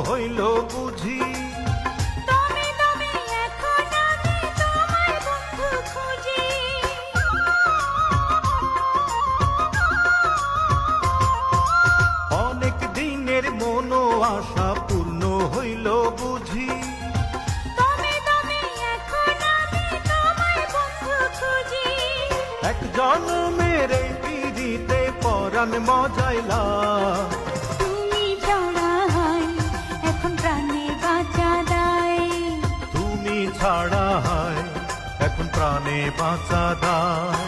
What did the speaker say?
হইল বুঝি। দমে দমে এখন আমি তোমায় বন্ধু খুঁজি। অনেক দিনের মন আশা পূর্ণ হইল বুঝি। দমে দমে এখন আমি তোমায় বন্ধু খুঁজি। এক জন্মের এই পিড়িতে পরাণ মজাইলা। তুমি ছাড়া হয় এখন প্রাণে বাঁচা দায়। তুমি ছাড়া হয় এখন প্রাণে বাঁচা দায়।